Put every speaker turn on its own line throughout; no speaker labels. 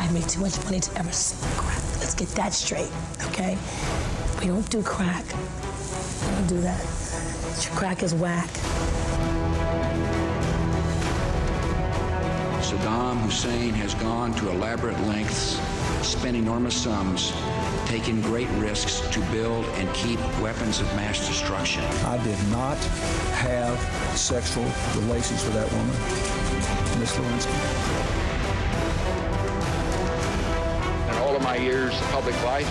I make too much money to ever sell crack. Let's get that straight, okay? We don't do crack. We don't do that. Crack is whack.
Saddam Hussein has gone to elaborate lengths, spent enormous sums, taken great risks to build and keep weapons of mass destruction.
I did not have sexual relations with that woman, Ms. Lewinsky.
In all of my years of public life,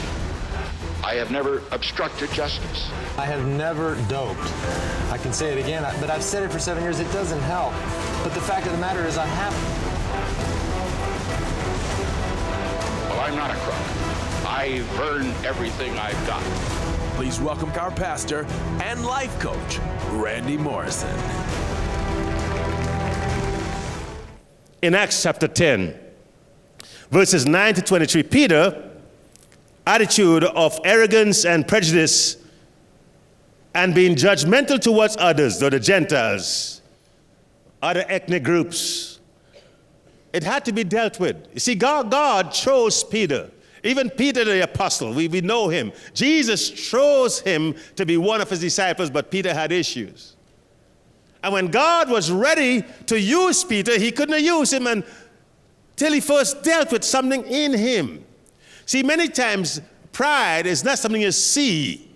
I have never obstructed justice.
I have never doped. I can say it again, but I've said it for 7 years. It doesn't help. But the fact of the matter is I haven't.
Well, I'm not a crook. I've earned everything I've got.
Please welcome our pastor and life coach, Randy Morrison.
In Acts chapter 10, verses 9 to 23, Peter, attitude of arrogance and prejudice and being judgmental towards others, though the Gentiles, other ethnic groups, it had to be dealt with. You see, God chose Peter. Even Peter the apostle, we know him. Jesus chose him to be one of his disciples, but Peter had issues. And when God was ready to use Peter, he couldn't use him until he first dealt with something in him. See, many times pride is not something you see,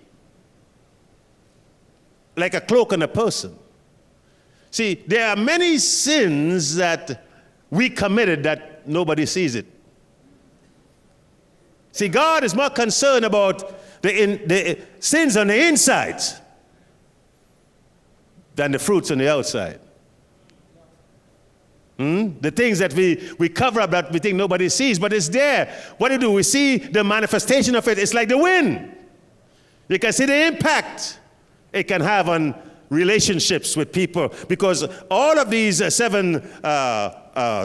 like a cloak on a person. See, there are many sins that we committed that nobody sees it. See, God is more concerned about the sins on the inside than the fruits on the outside. The things that we cover up that we think nobody sees, but it's there. What do? We see the manifestation of it. It's like the wind. You can see the impact it can have on relationships with people, because all of these seven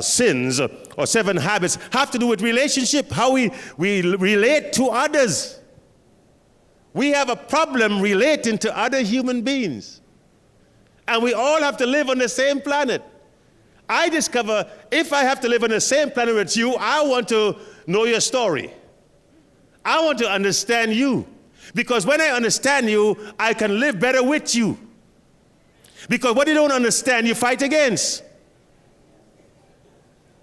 sins or seven habits have to do with relationship, how we relate to others. We have a problem relating to other human beings. And we all have to live on the same planet. I discover if I have to live on the same planet with you, I want to know your story. I want to understand you. Because when I understand you, I can live better with you. Because what you don't understand, you fight against.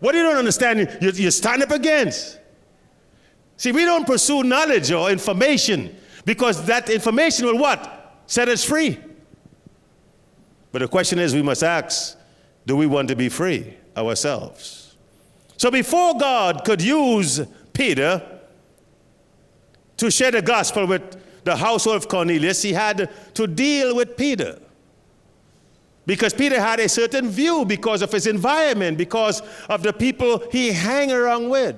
What you don't understand, you stand up against. See, we don't pursue knowledge or information because that information will what? Set us free. But the question is, we must ask, do we want to be free ourselves? So before God could use Peter to share the gospel with the household of Cornelius, he had to deal with Peter. Because Peter had a certain view because of his environment, because of the people he hang around with.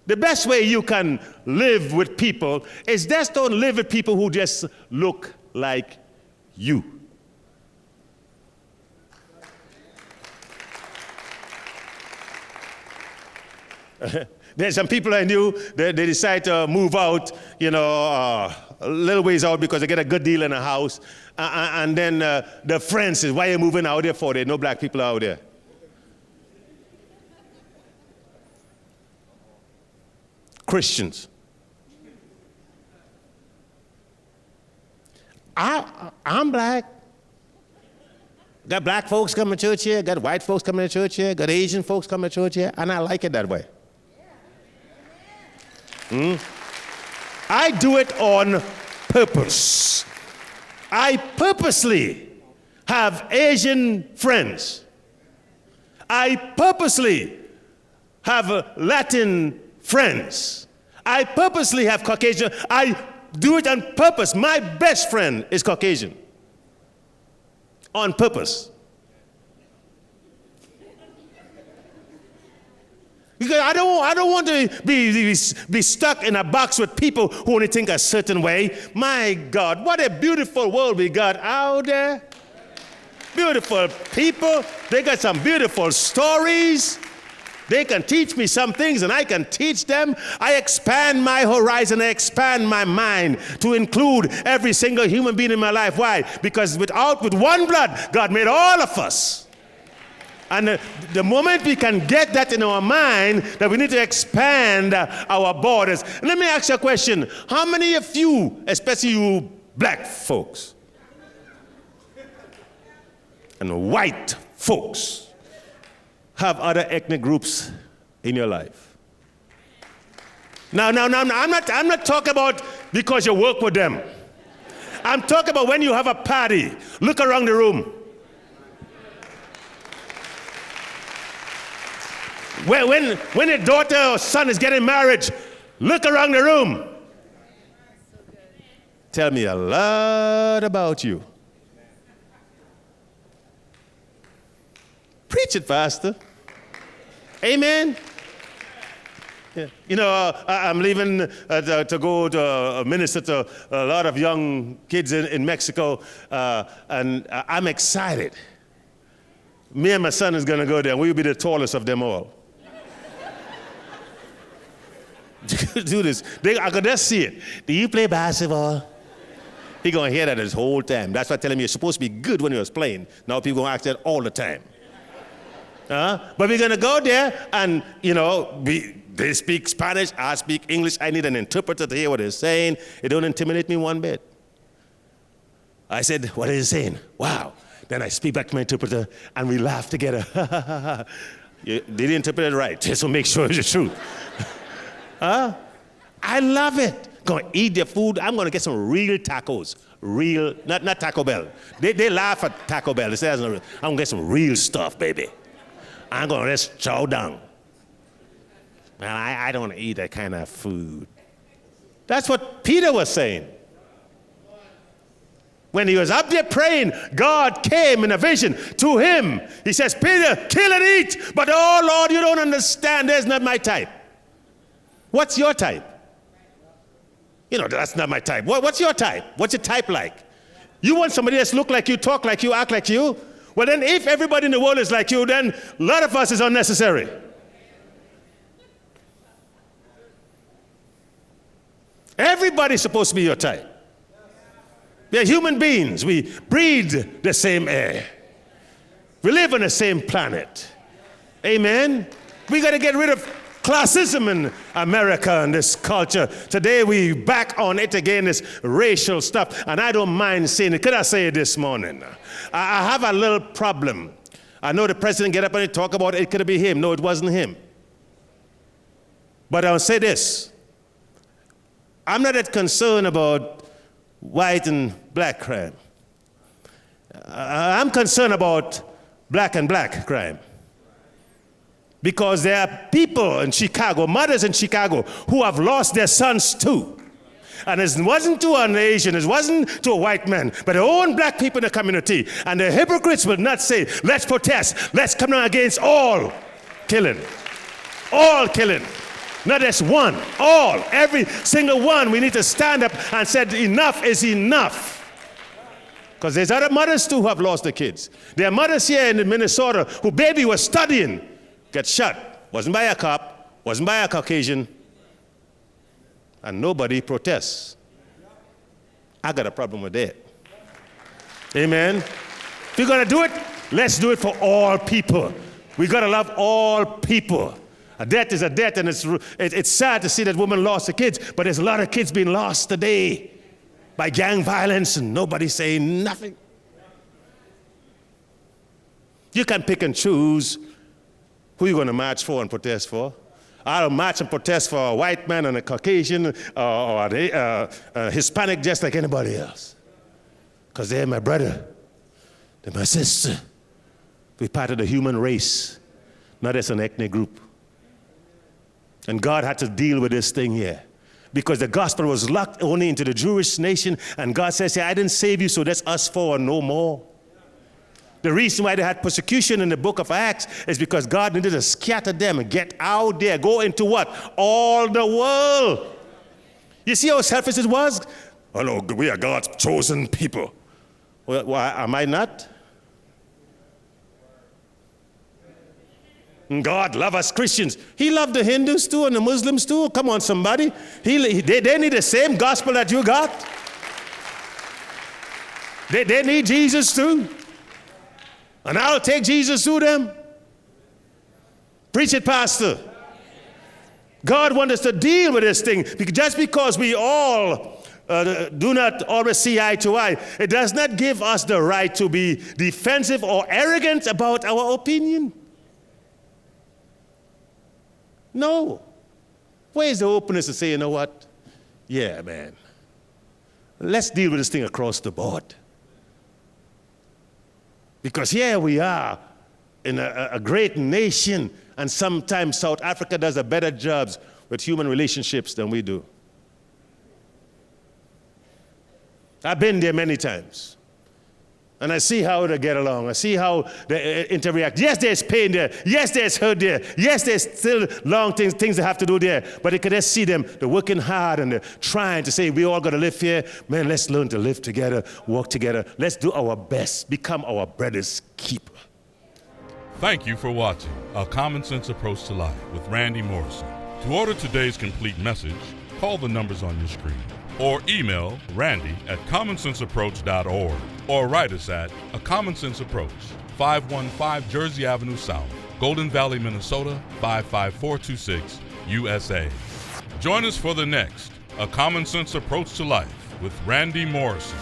The best way you can live with people is just don't live with people who just look like you. There's some people I knew, they decide to move out, a little ways out because they get a good deal in a house. And then the friend says, why are you moving out there for? There are no black people out there. Christians. I'm black. Got black folks coming to church here, got white folks coming to church here, got Asian folks coming to church here, and I like it that way. I do it on purpose. I purposely have Asian friends. I purposely have Latin friends. I purposely have Caucasian. I do it on purpose. My best friend is Caucasian. On purpose. Because I don't want to be stuck in a box with people who only think a certain way. My God, what a beautiful world we got out there. Beautiful people. They got some beautiful stories. They can teach me some things and I can teach them. I expand my horizon, I expand my mind to include every single human being in my life. Why? Because with one blood, God made all of us. And the moment we can get that in our mind, that we need to expand our borders. And let me ask you a question. How many of you, especially you black folks and white folks, have other ethnic groups in your life? Now, I'm not talking about because you work with them. I'm talking about when you have a party. Look around the room. When a daughter or son is getting married, look around the room. Tell me a lot about you. Preach it, Pastor. Amen. Yeah. You know, I'm leaving to go to minister to a lot of young kids in Mexico, and I'm excited. Me and my son is going to go there, and we'll be the tallest of them all. Do this. I could just see it. Do you play basketball? He's going to hear that his whole time. That's why I tell him you're supposed to be good when he was playing. Now people going to ask that all the time. But we're going to go there, and, you know, they speak Spanish, I speak English. I need an interpreter to hear what they're saying. It don't intimidate me one bit. I said, what are you saying? Wow. Then I speak back to my interpreter, and we laugh together. They didn't interpret it right, just to make sure it's the truth. I love it. Going to eat their food. I'm going to get some real tacos. Real, not Taco Bell. They laugh at Taco Bell. They say, I'm going to get some real stuff, baby. I'm going to just chow down. Man, I don't want to eat that kind of food. That's what Peter was saying. When he was up there praying, God came in a vision to him. He says, Peter, kill and eat. But oh, Lord, you don't understand. That's not my type. What's your type? You know, that's not my type. What's your type? What's your type like? You want somebody that's look like you, talk like you, act like you? Well, then if everybody in the world is like you, then a lot of us is unnecessary. Everybody's supposed to be your type. We're human beings. We breathe the same air. We live on the same planet. Amen? We got to get rid of classism in America and this culture. Today we back on it again, this racial stuff, and I don't mind saying it. Could I say it this morning? I have a little problem. I know the president get up and talk about it. It could be him. No, it wasn't him. But I'll say this. I'm not that concerned about white and black crime. I'm concerned about black and black crime. Because there are people in Chicago, mothers in Chicago, who have lost their sons too. And it wasn't to an Asian, it wasn't to a white man, but their own black people in the community. And the hypocrites will not say, let's protest, let's come down against all killing. All killing. Not just one, all, every single one. We need to stand up and say enough is enough. Because there's other mothers too who have lost their kids. There are mothers here in Minnesota who baby was studying, get shot. Wasn't by a cop, wasn't by a Caucasian, and nobody protests. I got a problem with that. Amen. If you're going to do it, let's do it for all people. We got to love all people. A death is a death, and it's sad to see that woman lost her kids, but there's a lot of kids being lost today by gang violence, and nobody's saying nothing. You can pick and choose who you're going to march for and protest for. I'll march and protest for a white man and a Caucasian or a Hispanic just like anybody else. Because they're my brother, they're my sister. We're part of the human race, not as an ethnic group. And God had to deal with this thing here because the gospel was locked only into the Jewish nation, and God says, I didn't save you, so that's us four and no more. The reason why they had persecution in the book of Acts is because God needed to scatter them and get out there, go into what? All the world. You see how selfish it was? Oh no, we are God's chosen people. Well, am I not? God love us Christians. He loved the Hindus too and the Muslims too. Come on, somebody. They need the same gospel that you got. They need Jesus too. And I'll take Jesus to them. Preach it, Pastor. God wants us to deal with this thing. Just because we all do not always see eye to eye, it does not give us the right to be defensive or arrogant about our opinion. No. Where's the openness to say, you know what? Yeah, man. Let's deal with this thing across the board. Because here we are in a great nation, and sometimes South Africa does a better job with human relationships than we do. I've been there many times. And I see how they get along. I see how they interact. Yes, there's pain there. Yes, there's hurt there. Yes, there's still long things they have to do there. But you can just see them. They're working hard and they're trying to say, we all got to live here. Man, let's learn to live together, walk together. Let's do our best. Become our brother's keeper.
Thank you for watching A Common Sense Approach to Life with Randy Morrison. To order today's complete message, call the numbers on your screen or email randy@commonsenseapproach.org or write us at A Common Sense Approach, 515 Jersey Avenue South, Golden Valley, Minnesota, 55426, USA. Join us for the next A Common Sense Approach to Life with Randy Morrison.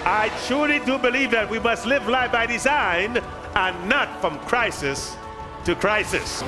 I truly do believe that we must live life by design and not from crisis to crisis.